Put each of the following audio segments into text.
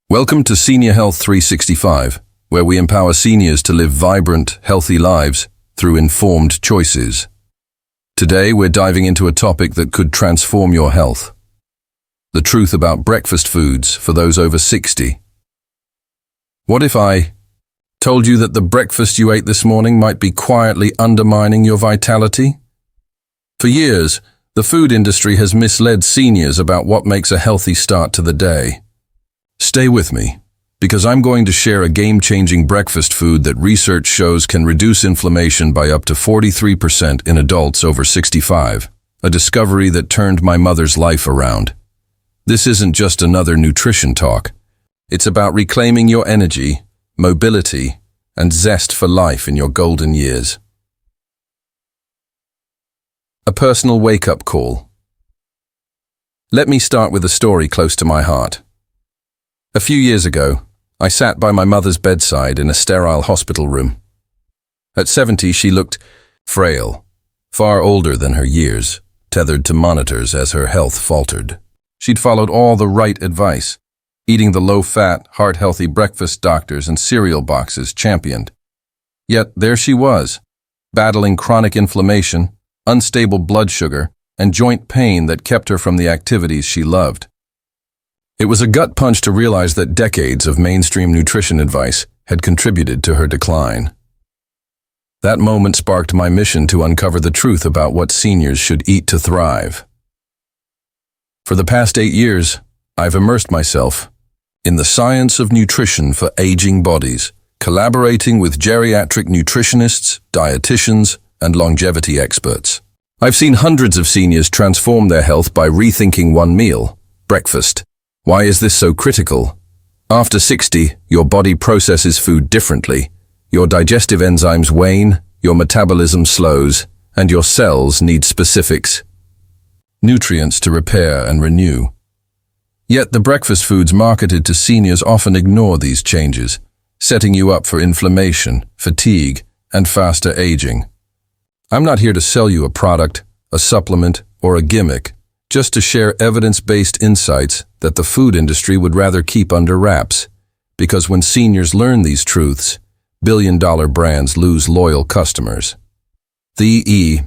Welcome to Senior Health 365, where we empower seniors to live vibrant, healthy lives through informed choices. Today, we're diving into a topic that could transform your health. The truth about breakfast foods for those over 60. What if I told you that the breakfast you ate this morning might be quietly undermining your vitality? For years, the food industry has misled seniors about what makes a healthy start to the day. Stay with me, because I'm going to share a game-changing breakfast food that research shows can reduce inflammation by up to 43% in adults over 65, a discovery that turned my mother's life around. This isn't just another nutrition talk. It's about reclaiming your energy, mobility, and zest for life in your golden years. A personal wake-up call. Let me start with a story close to my heart. A few years ago, I sat by my mother's bedside in a sterile hospital room. At 70, she looked frail, far older than her years, tethered to monitors as her health faltered. She'd followed all the right advice, eating the low-fat, heart-healthy breakfast doctors and cereal boxes championed. Yet there she was, battling chronic inflammation, unstable blood sugar, and joint pain that kept her from the activities she loved. It was a gut punch to realize that decades of mainstream nutrition advice had contributed to her decline. That moment sparked my mission to uncover the truth about what seniors should eat to thrive. For the past 8 years, I've immersed myself in the science of nutrition for aging bodies, collaborating with geriatric nutritionists, dietitians, and longevity experts. I've seen hundreds of seniors transform their health by rethinking one meal, breakfast. Why is this so critical? After 60, your body processes food differently. Your digestive enzymes wane, your metabolism slows, and your cells need specifics, nutrients to repair and renew. Yet the breakfast foods marketed to seniors often ignore these changes, setting you up for inflammation, fatigue, and faster aging. I'm not here to sell you a product, a supplement, or a gimmick, just to share evidence-based insights that the food industry would rather keep under wraps. Because when seniors learn these truths, billion-dollar brands lose loyal customers. The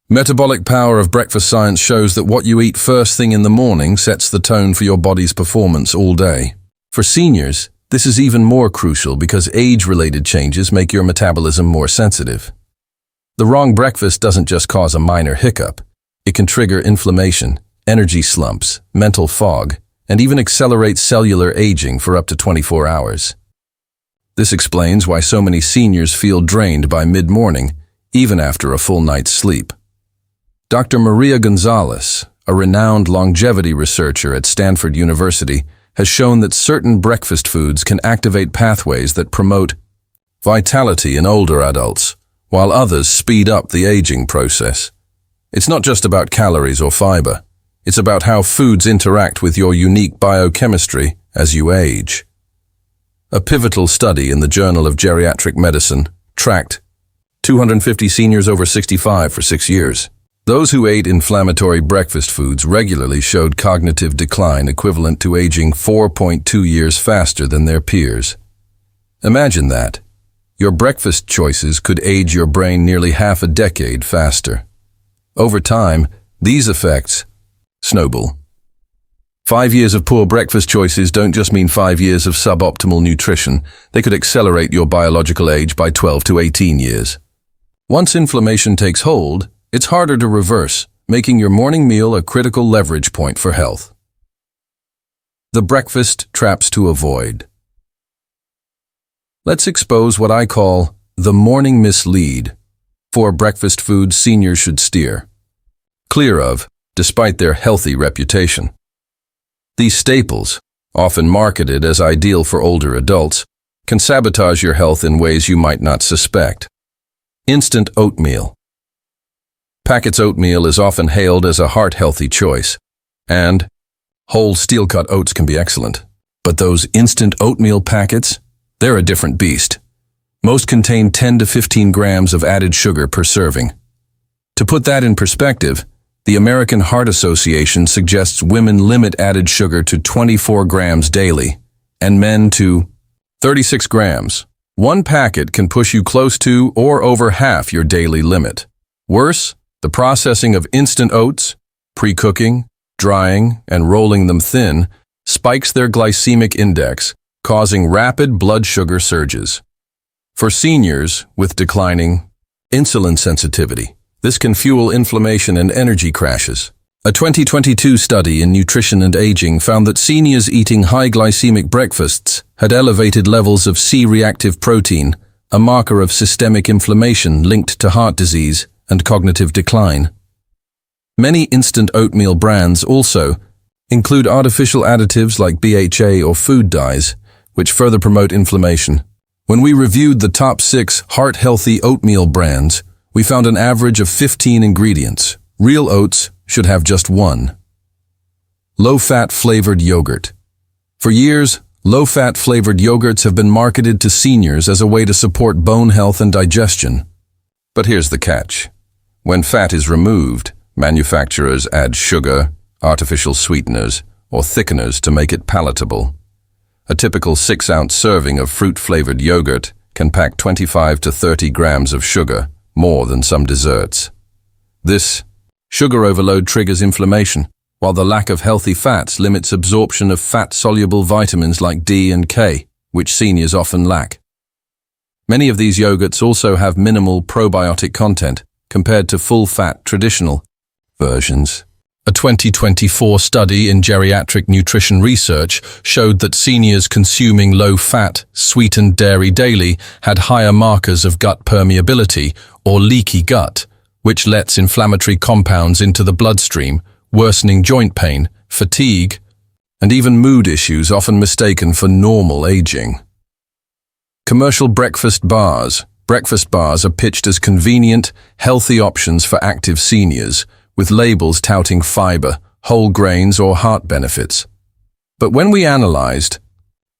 metabolic power of breakfast science shows that what you eat first thing in the morning sets the tone for your body's performance all day. For seniors, this is even more crucial because age-related changes make your metabolism more sensitive. The wrong breakfast doesn't just cause a minor hiccup. It can trigger inflammation, energy slumps, mental fog, and even accelerate cellular aging for up to 24 hours. This explains why so many seniors feel drained by mid-morning, even after a full night's sleep. Dr. Maria Gonzalez, a renowned longevity researcher at Stanford University, has shown that certain breakfast foods can activate pathways that promote vitality in older adults, while others speed up the aging process. It's not just about calories or fiber. It's about how foods interact with your unique biochemistry as you age. A pivotal study in the Journal of Geriatric Medicine tracked 250 seniors over 65 for 6 years. Those who ate inflammatory breakfast foods regularly showed cognitive decline equivalent to aging 4.2 years faster than their peers. Imagine that. Your breakfast choices could age your brain nearly half a decade faster. Over time, these effects snowball. 5 years of poor breakfast choices don't just mean 5 years of suboptimal nutrition. They could accelerate your biological age by 12 to 18 years. Once inflammation takes hold, it's harder to reverse, making your morning meal a critical leverage point for health. The breakfast traps to avoid. Let's expose what I call the morning mislead. 4 breakfast foods seniors should steer clear of, despite their healthy reputation. These staples, often marketed as ideal for older adults, can sabotage your health in ways you might not suspect. Instant oatmeal. Packett's oatmeal is often hailed as a heart-healthy choice, and whole steel-cut oats can be excellent. But those instant oatmeal packets, they're a different beast. Most contain 10 to 15 grams of added sugar per serving. To put that in perspective, the American Heart Association suggests women limit added sugar to 24 grams daily, and men to 36 grams. One packet can push you close to or over half your daily limit. Worse, the processing of instant oats, pre-cooking, drying, and rolling them thin spikes their glycemic index, causing rapid blood sugar surges. For seniors with declining insulin sensitivity, this can fuel inflammation and energy crashes. A 2022 study in Nutrition and Aging found that seniors eating high glycemic breakfasts had elevated levels of C-reactive protein, a marker of systemic inflammation linked to heart disease and cognitive decline. Many instant oatmeal brands also include artificial additives like BHA or food dyes, which further promote inflammation. When we reviewed the top 6 heart-healthy oatmeal brands, we found an average of 15 ingredients. Real oats should have just 1. Low-fat flavored yogurt. For years, low-fat flavored yogurts have been marketed to seniors as a way to support bone health and digestion. But here's the catch. When fat is removed, manufacturers add sugar, artificial sweeteners, or thickeners to make it palatable. A typical 6-ounce serving of fruit-flavored yogurt can pack 25 to 30 grams of sugar, more than some desserts. This sugar overload triggers inflammation, while the lack of healthy fats limits absorption of fat-soluble vitamins like D and K, which seniors often lack. Many of these yogurts also have minimal probiotic content compared to full-fat traditional versions. A 2024 study in geriatric nutrition research showed that seniors consuming low-fat, sweetened dairy daily had higher markers of gut permeability or leaky gut, which lets inflammatory compounds into the bloodstream, worsening joint pain, fatigue, and even mood issues often mistaken for normal aging. Commercial breakfast bars. Breakfast bars are pitched as convenient, healthy options for active seniors, with labels touting fiber, whole grains, or heart benefits. But when we analyzed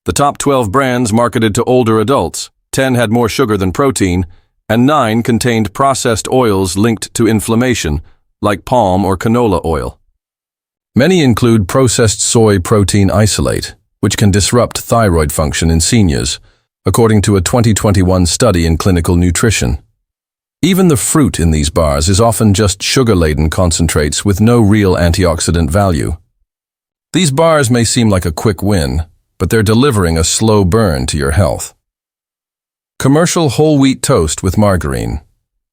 the top 12 brands marketed to older adults, 10 had more sugar than protein, and 9 contained processed oils linked to inflammation, like palm or canola oil. Many include processed soy protein isolate, which can disrupt thyroid function in seniors, according to a 2021 study in clinical nutrition. Even the fruit in these bars is often just sugar-laden concentrates with no real antioxidant value. These bars may seem like a quick win, but they're delivering a slow burn to your health. Commercial whole wheat toast with margarine.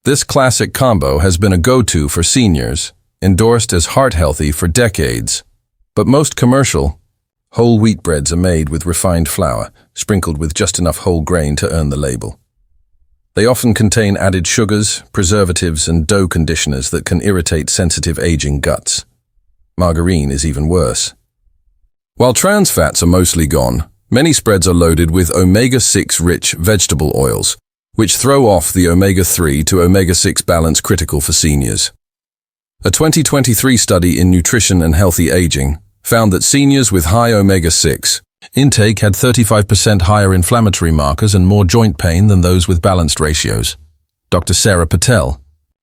This classic combo has been a go-to for seniors, endorsed as heart-healthy for decades. But most commercial whole wheat breads are made with refined flour, sprinkled with just enough whole grain to earn the label. They often contain added sugars, preservatives, and dough conditioners that can irritate sensitive aging guts. Margarine is even worse. While trans fats are mostly gone, many spreads are loaded with omega-6 rich vegetable oils, which throw off the omega-3 to omega-6 balance critical for seniors. A 2023 study in Nutrition and Healthy Aging found that seniors with high omega-6 intake had 35% higher inflammatory markers and more joint pain than those with balanced ratios. Dr. Sarah Patel,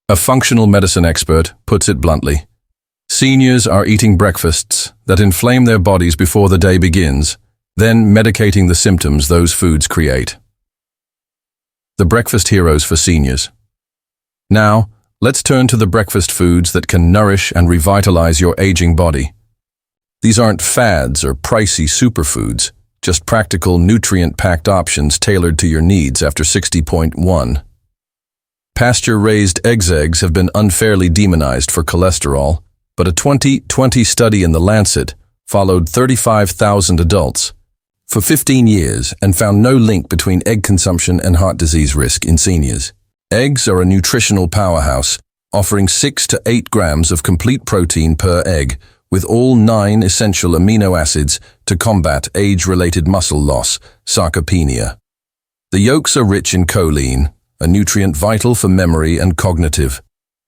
a functional medicine expert, puts it bluntly. Seniors are eating breakfasts that inflame their bodies before the day begins, then medicating the symptoms those foods create. The breakfast heroes for seniors. Now, let's turn to the breakfast foods that can nourish and revitalize your aging body. These aren't fads or pricey superfoods, just practical nutrient-packed options tailored to your needs after 60.1. Pasture-raised eggs have been unfairly demonized for cholesterol, but a 2020 study in The Lancet followed 35,000 adults for 15 years and found no link between egg consumption and heart disease risk in seniors. Eggs are a nutritional powerhouse, offering 6 to 8 grams of complete protein per egg, with all 9 essential amino acids to combat age-related muscle loss, sarcopenia. The yolks are rich in choline, a nutrient vital for memory and cognitive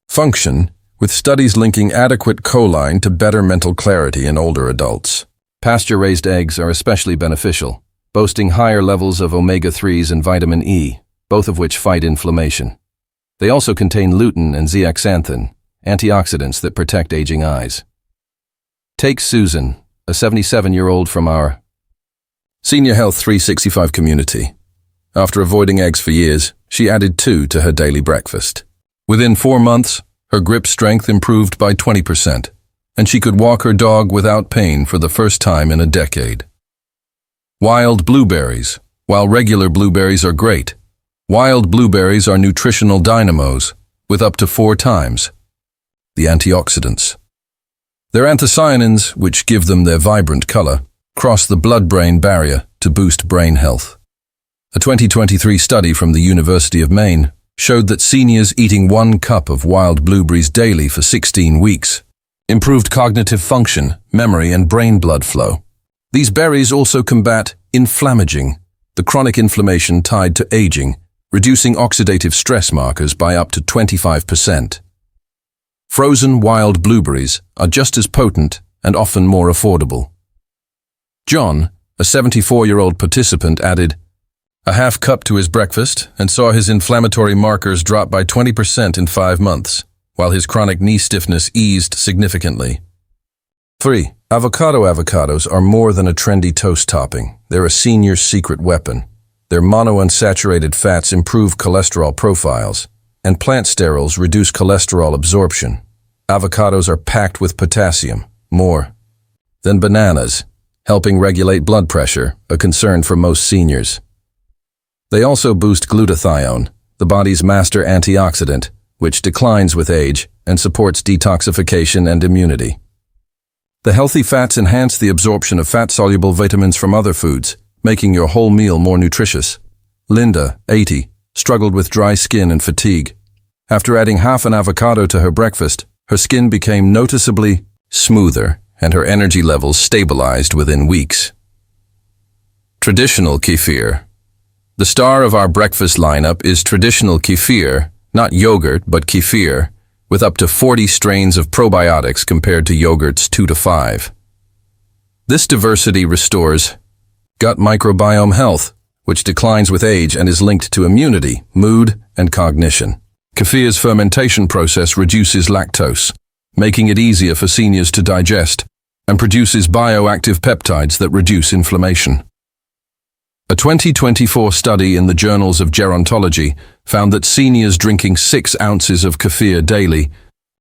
function, with studies linking adequate choline to better mental clarity in older adults. Pasture-raised eggs are especially beneficial, boasting higher levels of omega-3s and vitamin E, both of which fight inflammation. They also contain lutein and zeaxanthin, antioxidants that protect aging eyes. Take Susan, a 77-year-old from our Senior Health 365 Community. After avoiding eggs for years, she added 2 to her daily breakfast. Within 4 months, her grip strength improved by 20%, and she could walk her dog without pain for the first time in a decade. Wild blueberries. While regular blueberries are great, wild blueberries are nutritional dynamos with up to 4 times the antioxidants. Their anthocyanins, which give them their vibrant color, cross the blood-brain barrier to boost brain health. A 2023 study from the University of Maine showed that seniors eating 1 cup of wild blueberries daily for 16 weeks improved cognitive function, memory, and brain blood flow. These berries also combat inflammaging, the chronic inflammation tied to aging, reducing oxidative stress markers by up to 25%. Frozen wild blueberries are just as potent and often more affordable. John, a 74-year-old participant, added a half cup to his breakfast and saw his inflammatory markers drop by 20% in 5 months, while his chronic knee stiffness eased significantly. 3. Avocados are more than a trendy toast topping. They're a senior's secret weapon. Their monounsaturated fats improve cholesterol profiles, and plant sterols reduce cholesterol absorption. Avocados are packed with potassium, more than bananas, helping regulate blood pressure, a concern for most seniors. They also boost glutathione, the body's master antioxidant, which declines with age and supports detoxification and immunity. The healthy fats enhance the absorption of fat-soluble vitamins from other foods, making your whole meal more nutritious. Linda, 80, struggled with dry skin and fatigue. After adding half an avocado to her breakfast, her skin became noticeably smoother and her energy levels stabilized within weeks. Traditional kefir. The star of our breakfast lineup is traditional kefir, not yogurt but kefir, with up to 40 strains of probiotics compared to yogurt's 2 to 5. This diversity restores gut microbiome health, which declines with age and is linked to immunity, mood, and cognition. Kefir's fermentation process reduces lactose, making it easier for seniors to digest, and produces bioactive peptides that reduce inflammation. A 2024 study in the Journals of Gerontology found that seniors drinking 6 ounces of kefir daily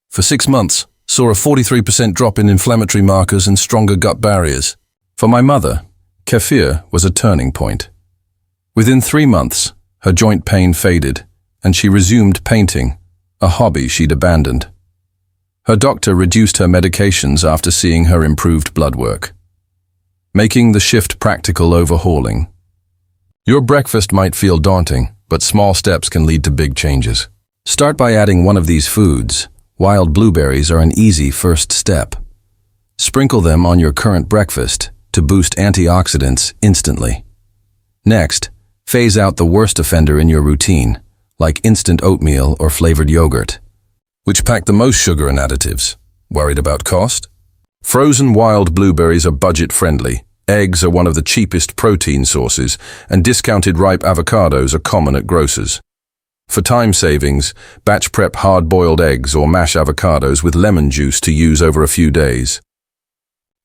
for 6 months saw a 43% drop in inflammatory markers and stronger gut barriers. For my mother, kefir was a turning point. Within 3 months, her joint pain faded, and she resumed painting, a hobby she'd abandoned. Her doctor reduced her medications after seeing her improved blood work, making the shift practical overhauling. Your breakfast might feel daunting, but small steps can lead to big changes. Start by adding one of these foods. Wild blueberries are an easy first step. Sprinkle them on your current breakfast to boost antioxidants instantly. Next, phase out the worst offender in your routine, like instant oatmeal or flavored yogurt, which pack the most sugar and additives. Worried about cost? Frozen wild blueberries are budget-friendly. Eggs are one of the cheapest protein sources, and discounted ripe avocados are common at grocers. For time savings, batch prep hard-boiled eggs or mash avocados with lemon juice to use over a few days.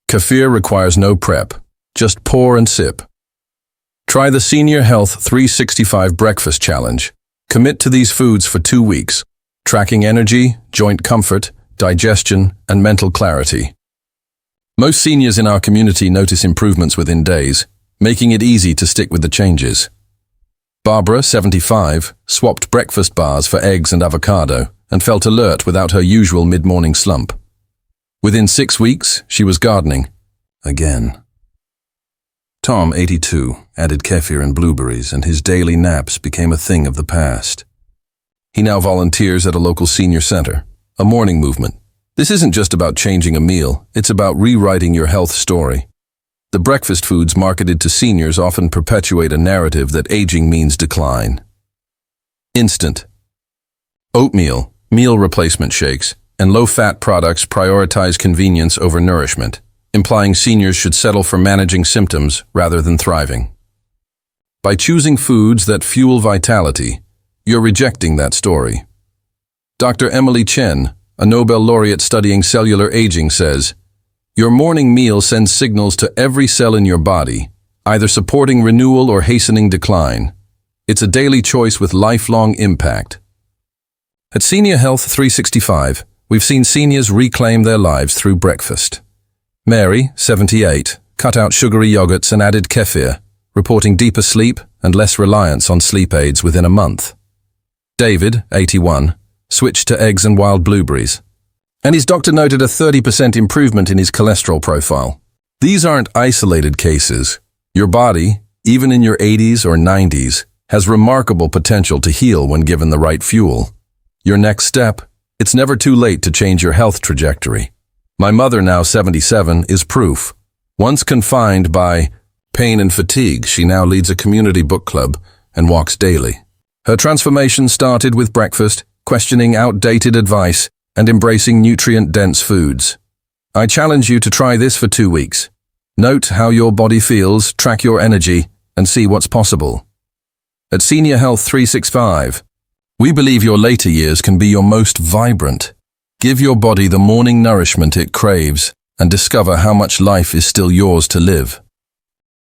Kefir requires no prep, just pour and sip. Try the Senior Health 365 Breakfast Challenge. Commit to these foods for 2 weeks, tracking energy, joint comfort, digestion, and mental clarity. Most seniors in our community notice improvements within days, making it easy to stick with the changes. Barbara, 75, swapped breakfast bars for eggs and avocado and felt alert without her usual mid-morning slump. Within 6 weeks, she was gardening again. Tom, 82, added kefir and blueberries, and his daily naps became a thing of the past. He now volunteers at a local senior center, a morning movement. This isn't just about changing a meal, it's about rewriting your health story. The breakfast foods marketed to seniors often perpetuate a narrative that aging means decline. Instant. Oatmeal, meal replacement shakes, and low-fat products prioritize convenience over nourishment, implying seniors should settle for managing symptoms rather than thriving. By choosing foods that fuel vitality, you're rejecting that story. Dr. Emily Chen, a Nobel laureate studying cellular aging, says, "Your morning meal sends signals to every cell in your body, either supporting renewal or hastening decline. It's a daily choice with lifelong impact. At Senior Health 365, we've seen seniors reclaim their lives through breakfast. Mary, 78, cut out sugary yogurts and added kefir, reporting deeper sleep and less reliance on sleep aids within a month. David, 81, switched to eggs and wild blueberries, and his doctor noted a 30% improvement in his cholesterol profile. These aren't isolated cases. Your body, even in your 80s or 90s, has remarkable potential to heal when given the right fuel. Your next step: it's never too late to change your health trajectory. My mother, now 77, is proof. Once confined by pain and fatigue, she now leads a community book club and walks daily. Her transformation started with breakfast, questioning outdated advice, and embracing nutrient-dense foods. I challenge you to try this for 2 weeks. Note how your body feels, track your energy, and see what's possible. At Senior Health 365, we believe your later years can be your most vibrant. Give your body the morning nourishment it craves and discover how much life is still yours to live.